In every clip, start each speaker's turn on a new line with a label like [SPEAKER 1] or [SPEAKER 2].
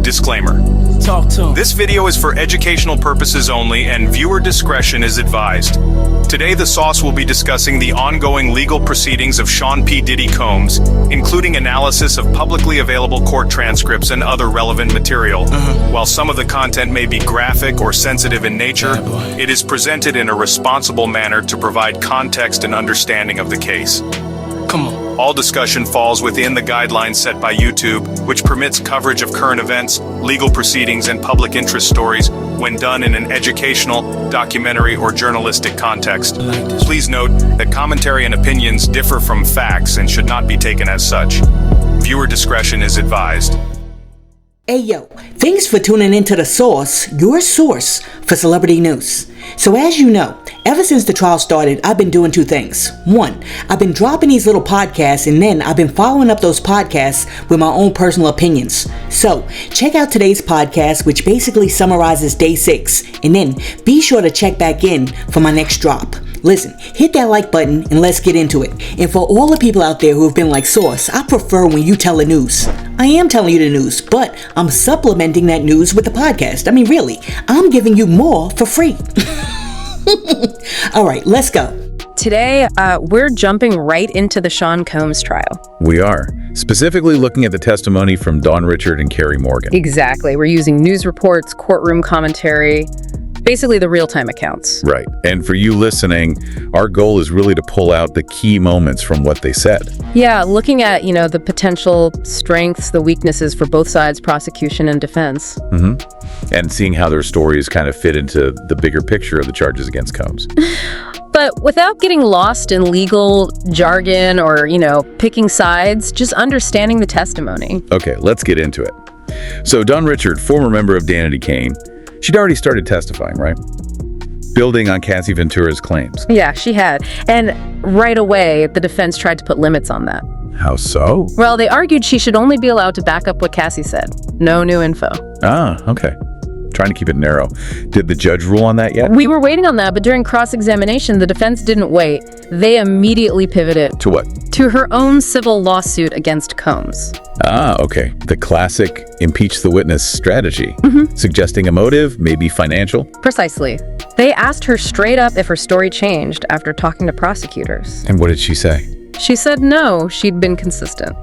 [SPEAKER 1] Disclaimer.
[SPEAKER 2] Talk to him.
[SPEAKER 1] This video is for educational purposes only and viewer discretion is advised. Today, The Sauce will be discussing the ongoing legal proceedings of Sean P. Diddy Combs, including analysis of publicly available court transcripts and other relevant material. While some of the content may be graphic or sensitive in nature, it is presented in a responsible manner to provide context and understanding of the case.
[SPEAKER 2] Come on.
[SPEAKER 1] All discussion falls within the guidelines set by YouTube, which permits coverage of current events, legal proceedings, and public interest stories when done in an educational, documentary, or journalistic context. Please note that commentary and opinions differ from facts and should not be taken as such. Viewer discretion is advised.
[SPEAKER 3] Hey yo, thanks for tuning into The Source, your source for celebrity news. So as you know, ever since the trial started, I've been doing two things. One, I've been dropping these little podcasts, and then I've been following up those podcasts with my own personal opinions. So check out today's podcast, which basically summarizes day 6, and then be sure to check back in for my next drop. Listen, hit that like button and let's get into it. And for all the people out there who have been like, Source, I prefer when you tell the news. I am telling you the news, but I'm supplementing that news with the podcast. I mean, really, I'm giving you more for free. All right, let's go.
[SPEAKER 4] Today, we're jumping right into the Sean Combs trial.
[SPEAKER 5] We are, specifically looking at the testimony from Don Richard and Carrie Morgan.
[SPEAKER 4] Exactly. We're using news reports, courtroom commentary, basically the real-time accounts.
[SPEAKER 5] Right. And for you listening, our goal is really to pull out the key moments from what they said.
[SPEAKER 4] Yeah, looking at, the potential strengths, the weaknesses for both sides, prosecution and defense.
[SPEAKER 5] And seeing how their stories kind of fit into the bigger picture of the charges against Combs.
[SPEAKER 4] But without getting lost in legal jargon or, picking sides, just understanding the testimony.
[SPEAKER 5] Okay, let's get into it. So Don Richard, former member of Danity Kane, she'd already started testifying, right? Building on Cassie Ventura's claims.
[SPEAKER 4] Yeah, she had. And right away, the defense tried to put limits on that.
[SPEAKER 5] How so?
[SPEAKER 4] Well, they argued she should only be allowed to back up what Cassie said. No new info.
[SPEAKER 5] Ah, okay. Trying to keep it narrow. Did the judge rule on that yet?
[SPEAKER 4] We were waiting on that, but during cross-examination, the defense didn't wait. They immediately pivoted.
[SPEAKER 5] To what?
[SPEAKER 4] To her own civil lawsuit against Combs.
[SPEAKER 5] Ah, okay. The classic impeach the witness strategy. Suggesting a motive, maybe financial.
[SPEAKER 4] Precisely. They asked her straight up if her story changed after talking to prosecutors.
[SPEAKER 5] And what did she say?
[SPEAKER 4] She said no, she'd been consistent.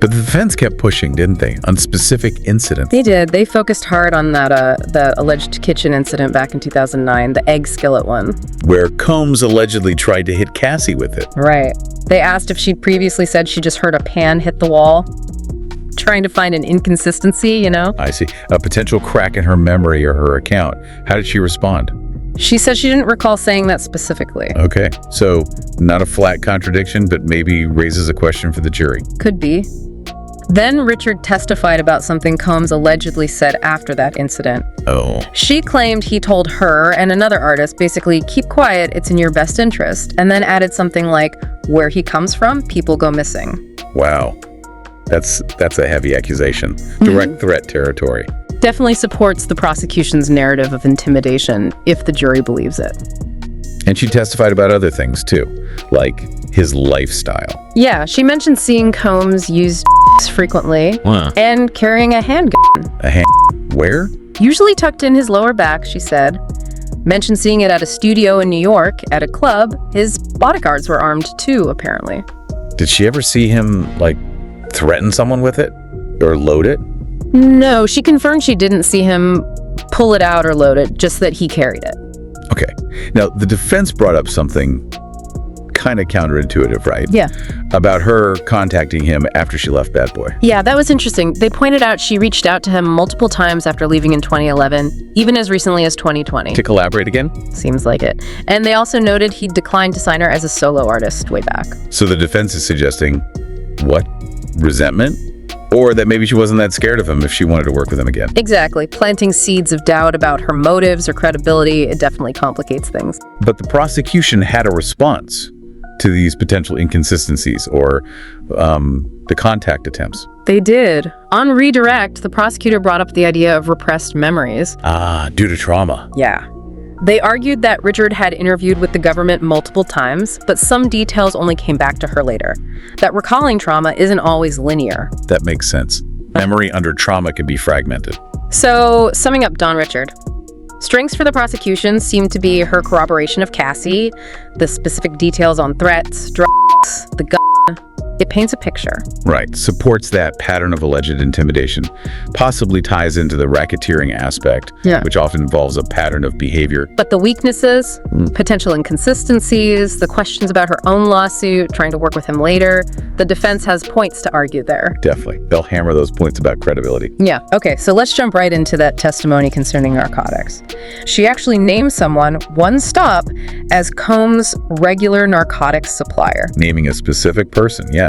[SPEAKER 5] But the defense kept pushing, didn't they, on specific incidents?
[SPEAKER 4] They did. They focused hard on that alleged kitchen incident back in 2009, the egg skillet one.
[SPEAKER 5] Where Combs allegedly tried to hit Cassie with it.
[SPEAKER 4] Right. They asked if she'd previously said she just heard a pan hit the wall, trying to find an inconsistency,
[SPEAKER 5] I see. A potential crack in her memory or her account. How did she respond?
[SPEAKER 4] She said she didn't recall saying that specifically.
[SPEAKER 5] Okay, so not a flat contradiction, but maybe raises a question for the jury.
[SPEAKER 4] Could be. Then Richard testified about something Combs allegedly said after that incident.
[SPEAKER 5] Oh.
[SPEAKER 4] She claimed he told her and another artist, basically, keep quiet, it's in your best interest, and then added something like, where he comes from, people go missing.
[SPEAKER 5] Wow. That's a heavy accusation. Direct threat territory.
[SPEAKER 4] Definitely supports the prosecution's narrative of intimidation, if the jury believes it.
[SPEAKER 5] And she testified about other things, too, like his lifestyle.
[SPEAKER 4] Yeah, she mentioned seeing Combs use frequently and carrying a handgun.
[SPEAKER 5] Where?
[SPEAKER 4] Usually tucked in his lower back, she said. Mentioned seeing it at a studio in New York, at a club. His bodyguards were armed too, apparently.
[SPEAKER 5] Did she ever see him, threaten someone with it? Or load it?
[SPEAKER 4] No, she confirmed she didn't see him pull it out or load it, just that he carried it.
[SPEAKER 5] Okay. Now, the defense brought up something kind of counterintuitive, right?
[SPEAKER 4] Yeah.
[SPEAKER 5] About her contacting him after she left Bad Boy.
[SPEAKER 4] Yeah, that was interesting. They pointed out she reached out to him multiple times after leaving in 2011, even as recently as 2020.
[SPEAKER 5] To collaborate again?
[SPEAKER 4] Seems like it. And they also noted he declined to sign her as a solo artist way back.
[SPEAKER 5] So the defense is suggesting, what? Resentment? Or that maybe she wasn't that scared of him if she wanted to work with him again.
[SPEAKER 4] Exactly. Planting seeds of doubt about her motives or credibility, it definitely complicates things.
[SPEAKER 5] But the prosecution had a response to these potential inconsistencies or the contact attempts.
[SPEAKER 4] They did. On redirect, the prosecutor brought up the idea of repressed memories.
[SPEAKER 5] Due to trauma.
[SPEAKER 4] Yeah. They argued that Richard had interviewed with the government multiple times, but some details only came back to her later. That recalling trauma isn't always linear.
[SPEAKER 5] That makes sense. Memory under trauma can be fragmented.
[SPEAKER 4] So, summing up Dawn Richard. Strengths for the prosecution seem to be her corroboration of Cassie, the specific details on threats, drugs, the gun. It paints a picture.
[SPEAKER 5] Right. Supports that pattern of alleged intimidation. Possibly ties into the racketeering aspect, which often involves a pattern of behavior.
[SPEAKER 4] But the weaknesses, potential inconsistencies, the questions about her own lawsuit, trying to work with him later, the defense has points to argue there.
[SPEAKER 5] Definitely. They'll hammer those points about credibility.
[SPEAKER 4] Yeah. Okay, so let's jump right into that testimony concerning narcotics. She actually named someone, One Stop, as Combs' regular narcotics supplier.
[SPEAKER 5] Naming a specific person, yeah.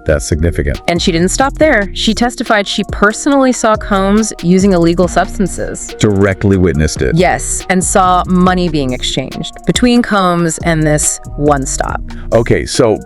[SPEAKER 5] That's significant.
[SPEAKER 4] And she didn't stop there. She testified she personally saw Combs using illegal substances.
[SPEAKER 5] Directly witnessed it.
[SPEAKER 4] Yes, and saw money being exchanged between Combs and this One Stop.
[SPEAKER 5] Okay, so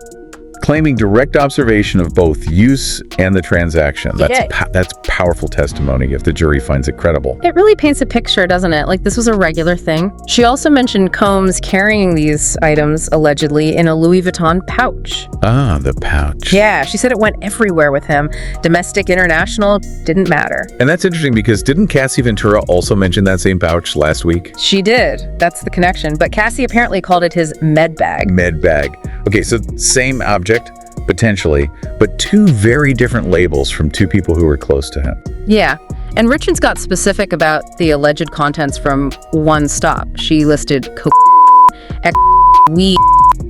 [SPEAKER 5] claiming direct observation of both use and the transaction. That's powerful testimony if the jury finds it credible.
[SPEAKER 4] It really paints a picture, doesn't it? Like this was a regular thing. She also mentioned Combs carrying these items, allegedly, in a Louis Vuitton pouch.
[SPEAKER 5] Ah, the pouch.
[SPEAKER 4] Yeah, she said it went everywhere with him. Domestic, international, didn't matter.
[SPEAKER 5] And that's interesting because didn't Cassie Ventura also mention that same pouch last week?
[SPEAKER 4] She did. That's the connection. But Cassie apparently called it his med bag.
[SPEAKER 5] Med bag. Okay, so same object, potentially, but two very different labels from two people who were close to him.
[SPEAKER 4] Yeah, and Richards got specific about the alleged contents from One Stop. She listed cocaine, weed,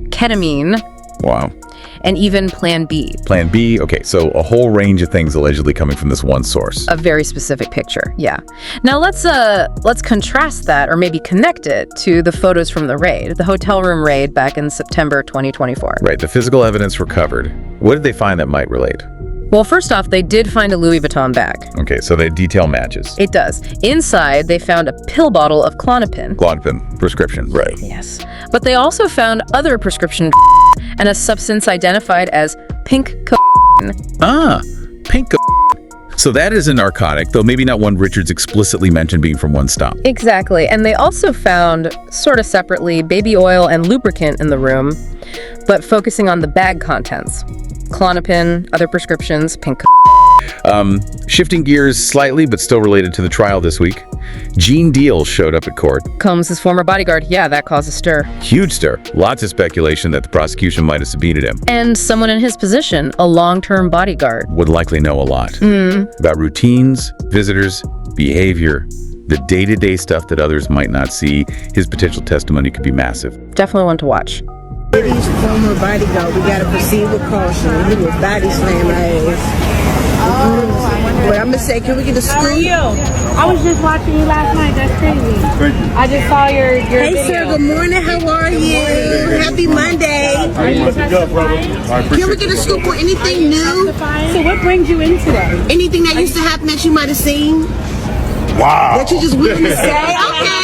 [SPEAKER 4] ketamine.
[SPEAKER 5] Wow.
[SPEAKER 4] And even Plan B.
[SPEAKER 5] Plan B, okay, so a whole range of things allegedly coming from this one source.
[SPEAKER 4] A very specific picture, yeah. Now let's contrast that, or maybe connect it, to the photos from the raid, the hotel room raid back in September 2024.
[SPEAKER 5] Right, the physical evidence recovered. What did they find that might relate?
[SPEAKER 4] Well, first off, they did find a Louis Vuitton bag.
[SPEAKER 5] Okay, so the detail matches.
[SPEAKER 4] It does. Inside, they found a pill bottle of Klonopin.
[SPEAKER 5] Klonopin, prescription, right.
[SPEAKER 4] Yes. But they also found other prescription and a substance identified as pink cocaine.
[SPEAKER 5] Ah, pink cocaine. So that is a narcotic, though maybe not one Richards explicitly mentioned being from One Stop.
[SPEAKER 4] Exactly. And they also found, sort of separately, baby oil and lubricant in the room, but focusing on the bag contents. Klonopin, other prescriptions, pink cocaine.
[SPEAKER 5] Shifting gears slightly, but still related to the trial this week. Gene Deal showed up at court.
[SPEAKER 4] Combs' former bodyguard. Yeah, that caused a stir.
[SPEAKER 5] Huge stir. Lots of speculation that the prosecution might have subpoenaed him.
[SPEAKER 4] And someone in his position, a long-term bodyguard,
[SPEAKER 5] would likely know a lot about routines, visitors, behavior, the day-to-day stuff that others might not see. His potential testimony could be massive.
[SPEAKER 4] Definitely one to watch.
[SPEAKER 6] Diddy's former bodyguard, we gotta proceed with caution. He was body slamming our ass. But I'm gonna say, can we get a scoop?
[SPEAKER 7] I was just watching you last night. That's crazy. Thank you. I just saw your
[SPEAKER 6] Hey
[SPEAKER 7] video.
[SPEAKER 6] sir, good morning. How are you? Happy Monday. Can we get a scoop or anything new?
[SPEAKER 7] So what brings you in today?
[SPEAKER 6] Anything that used to happen that you might have seen?
[SPEAKER 8] Wow.
[SPEAKER 6] That you just wouldn't say? Okay.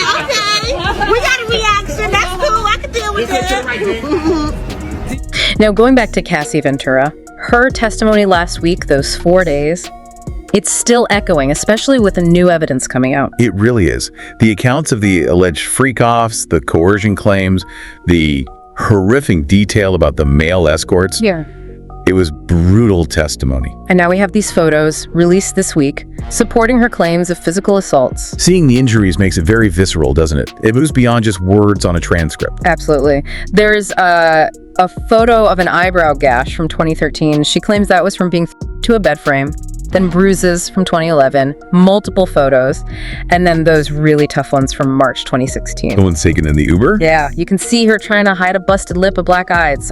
[SPEAKER 6] We got a reaction. That's cool. I can deal with that.
[SPEAKER 4] Now, going back to Cassie Ventura, her testimony last week, those 4 days, it's still echoing, especially with the new evidence coming out.
[SPEAKER 5] It really is. The accounts of the alleged freak-offs, the coercion claims, the horrific detail about the male escorts.
[SPEAKER 4] Yeah.
[SPEAKER 5] It was brutal testimony.
[SPEAKER 4] And now we have these photos released this week supporting her claims of physical assaults.
[SPEAKER 5] Seeing the injuries makes it very visceral, doesn't it? It moves beyond just words on a transcript.
[SPEAKER 4] Absolutely. There's a photo of an eyebrow gash from 2013. She claims that was from being to a bed frame. Then bruises from 2011, multiple photos, and then those really tough ones from March 2016.
[SPEAKER 5] The one's taken in the Uber?
[SPEAKER 4] Yeah, you can see her trying to hide a busted lip, a black eye. It's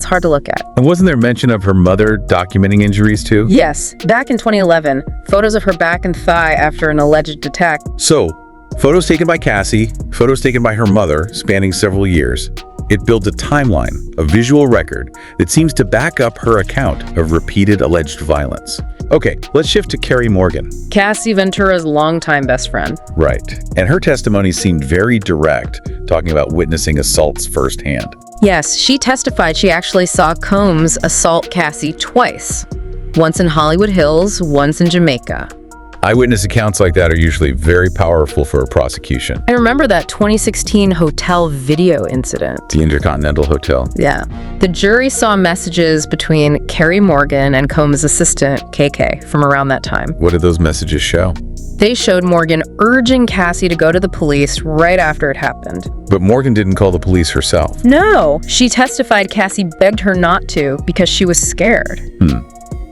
[SPEAKER 4] hard to look at.
[SPEAKER 5] And wasn't there mention of her mother documenting injuries too?
[SPEAKER 4] Yes, back in 2011, photos of her back and thigh after an alleged attack.
[SPEAKER 5] So, photos taken by Cassie, photos taken by her mother, spanning several years. It builds a timeline, a visual record that seems to back up her account of repeated alleged violence. Okay, let's shift to Carrie Morgan.
[SPEAKER 4] Cassie Ventura's longtime best friend.
[SPEAKER 5] Right. And her testimony seemed very direct, talking about witnessing assaults firsthand.
[SPEAKER 4] Yes, she testified she actually saw Combs assault Cassie twice. Once in Hollywood Hills, once in Jamaica.
[SPEAKER 5] Eyewitness accounts like that are usually very powerful for a prosecution.
[SPEAKER 4] I remember that 2016 hotel video incident.
[SPEAKER 5] The Intercontinental Hotel.
[SPEAKER 4] Yeah. The jury saw messages between Carrie Morgan and Combs' assistant, KK, from around that time.
[SPEAKER 5] What did those messages show?
[SPEAKER 4] They showed Morgan urging Cassie to go to the police right after it happened.
[SPEAKER 5] But Morgan didn't call the police herself.
[SPEAKER 4] No, she testified Cassie begged her not to because she was scared.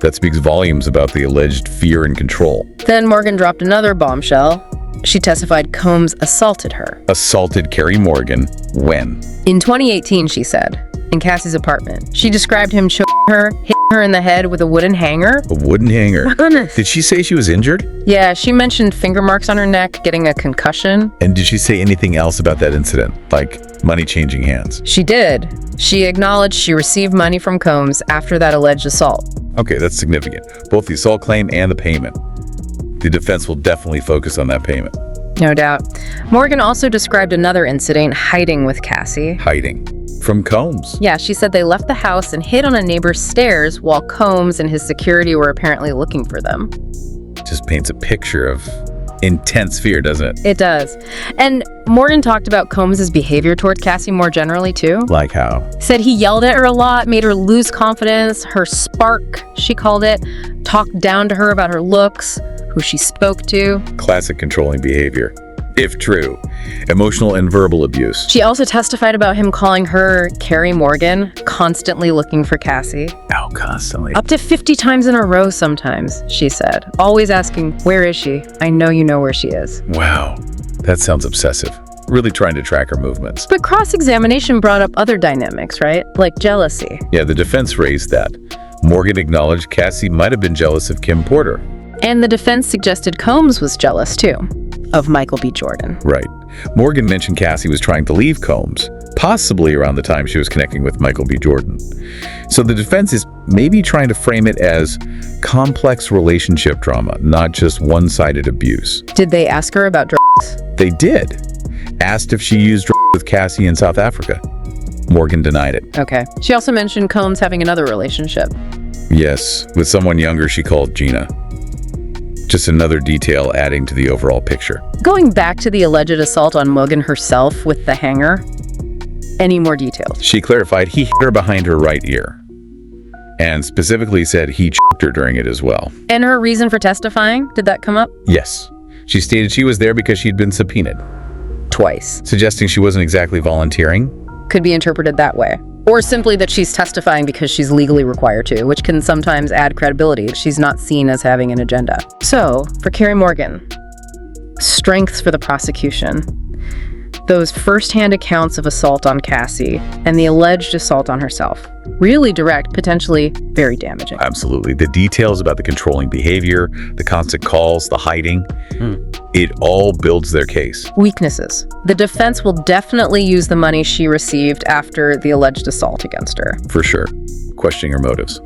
[SPEAKER 5] That speaks volumes about the alleged fear and control.
[SPEAKER 4] Then Morgan dropped another bombshell. She testified Combs assaulted her.
[SPEAKER 5] Assaulted Carrie Morgan when?
[SPEAKER 4] In 2018, she said, in Cassie's apartment. She described him choking her, hitting her in the head with a wooden hanger.
[SPEAKER 5] A wooden hanger?
[SPEAKER 4] My goodness.
[SPEAKER 5] Did she say she was injured?
[SPEAKER 4] Yeah, she mentioned finger marks on her neck, getting a concussion.
[SPEAKER 5] And did she say anything else about that incident, like money changing hands?
[SPEAKER 4] She did. She acknowledged she received money from Combs after that alleged assault.
[SPEAKER 5] Okay, that's significant. Both the assault claim and the payment. The defense will definitely focus on that payment.
[SPEAKER 4] No doubt. Morgan also described another incident hiding with Cassie.
[SPEAKER 5] Hiding. From Combs.
[SPEAKER 4] Yeah, she said they left the house and hid on a neighbor's stairs while Combs and his security were apparently looking for them.
[SPEAKER 5] Just paints a picture of intense fear, doesn't it?
[SPEAKER 4] It does. And Morgan talked about Combs' behavior toward Cassie more generally, too.
[SPEAKER 5] Like how?
[SPEAKER 4] Said he yelled at her a lot, made her lose confidence, her spark, she called it, talked down to her about her looks, who she spoke to.
[SPEAKER 5] Classic controlling behavior. If true. Emotional and verbal abuse.
[SPEAKER 4] She also testified about him calling her Carrie Morgan, constantly looking for Cassie.
[SPEAKER 5] Oh, constantly.
[SPEAKER 4] Up to 50 times in a row sometimes, she said. Always asking, where is she? I know you know where she is.
[SPEAKER 5] Wow. That sounds obsessive. Really trying to track her movements.
[SPEAKER 4] But cross-examination brought up other dynamics, right? Like jealousy.
[SPEAKER 5] Yeah, the defense raised that. Morgan acknowledged Cassie might have been jealous of Kim Porter.
[SPEAKER 4] And the defense suggested Combs was jealous, too, of Michael B. Jordan.
[SPEAKER 5] Right. Morgan mentioned Cassie was trying to leave Combs, possibly around the time she was connecting with Michael B. Jordan. So the defense is maybe trying to frame it as complex relationship drama, not just one-sided abuse.
[SPEAKER 4] Did they ask her about drugs?
[SPEAKER 5] They did. Asked if she used drugs with Cassie in South Africa. Morgan denied it.
[SPEAKER 4] Okay. She also mentioned Combs having another relationship.
[SPEAKER 5] Yes, with someone younger she called Gina. Just another detail adding to the overall picture.
[SPEAKER 4] Going back to the alleged assault on Morgan herself with the hanger, any more details?
[SPEAKER 5] She clarified he hit her behind her right ear, and specifically said he choked her during it as well.
[SPEAKER 4] And her reason for testifying, did that come up?
[SPEAKER 5] Yes. She stated she was there because she'd been subpoenaed,
[SPEAKER 4] Twice.
[SPEAKER 5] suggesting she wasn't exactly volunteering.
[SPEAKER 4] Could be interpreted that way. Or simply that she's testifying because she's legally required to, which can sometimes add credibility. She's not seen as having an agenda. So, for Carrie Morgan, strengths for the prosecution. Those first-hand accounts of assault on Cassie and the alleged assault on herself. Really direct, potentially very damaging.
[SPEAKER 5] Absolutely. The details about the controlling behavior, the constant calls, the hiding, it all builds their case.
[SPEAKER 4] Weaknesses. The defense will definitely use the money she received after the alleged assault against her.
[SPEAKER 5] For sure. Questioning her motives.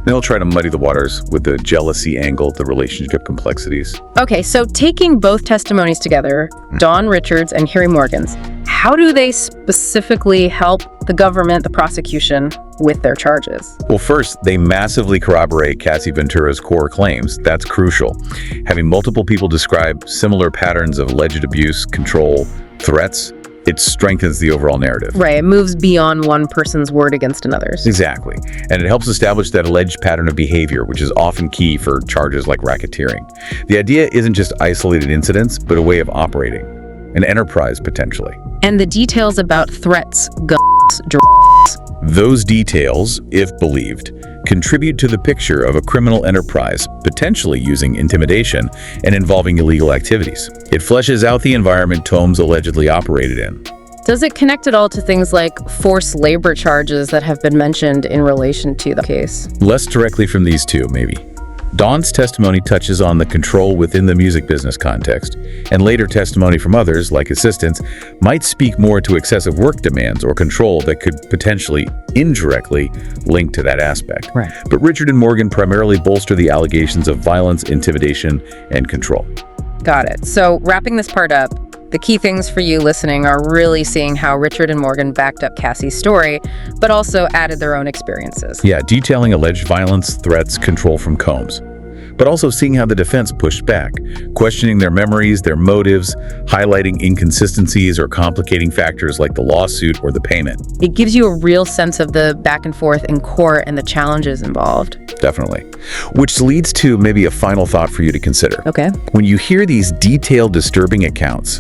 [SPEAKER 5] They'll try to muddy the waters with the jealousy angle, the relationship complexities.
[SPEAKER 4] Okay, so taking both testimonies together, Dawn Richards and Carrie Morgan's, how do they specifically help the government, the prosecution, with their charges?
[SPEAKER 5] Well, first, they massively corroborate Cassie Ventura's core claims. That's crucial. Having multiple people describe similar patterns of alleged abuse, control, threats, it strengthens the overall narrative.
[SPEAKER 4] Right, it moves beyond one person's word against another's.
[SPEAKER 5] Exactly. And it helps establish that alleged pattern of behavior, which is often key for charges like racketeering. The idea isn't just isolated incidents, but a way of operating. An enterprise, potentially.
[SPEAKER 4] And the details about threats, guns, drugs.
[SPEAKER 5] Those details, if believed, contribute to the picture of a criminal enterprise, potentially using intimidation and involving illegal activities. It fleshes out the environment Combs allegedly operated in.
[SPEAKER 4] Does it connect at all to things like forced labor charges that have been mentioned in relation to the case?
[SPEAKER 5] Less directly from these two, maybe. Dawn's testimony touches on the control within the music business context, and later testimony from others, like assistants, might speak more to excessive work demands or control that could potentially, indirectly, link to that aspect.
[SPEAKER 4] Right.
[SPEAKER 5] But Richard and Morgan primarily bolster the allegations of violence, intimidation, and control.
[SPEAKER 4] Got it. So wrapping this part up, the key things for you listening are really seeing how Richard and Morgan backed up Cassie's story, but also added their own experiences.
[SPEAKER 5] Yeah, detailing alleged violence, threats, control from Combs. but also seeing how the defense pushed back, questioning their memories, their motives, highlighting inconsistencies or complicating factors like the lawsuit or the payment.
[SPEAKER 4] It gives you a real sense of the back and forth in court and the challenges involved.
[SPEAKER 5] Definitely. Which leads to maybe a final thought for you to consider.
[SPEAKER 4] Okay.
[SPEAKER 5] When you hear these detailed, disturbing accounts,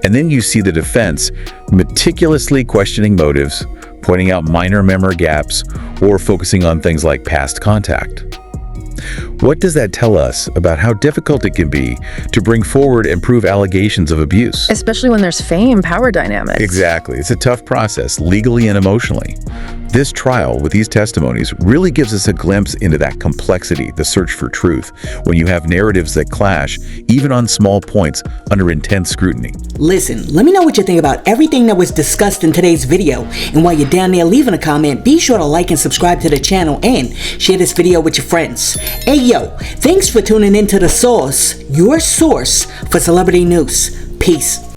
[SPEAKER 5] and then you see the defense meticulously questioning motives, pointing out minor memory gaps, or focusing on things like past contact. What does that tell us about how difficult it can be to bring forward and prove allegations of abuse?
[SPEAKER 4] Especially when there's fame, power dynamics.
[SPEAKER 5] Exactly. It's a tough process, legally and emotionally. This trial with these testimonies really gives us a glimpse into that complexity, the search for truth, when you have narratives that clash, even on small points, under intense scrutiny.
[SPEAKER 3] Listen, let me know what you think about everything that was discussed in today's video. And while you're down there leaving a comment, be sure to like and subscribe to the channel and share this video with your friends. Hey yo, thanks for tuning into The Source, your source for celebrity news. Peace.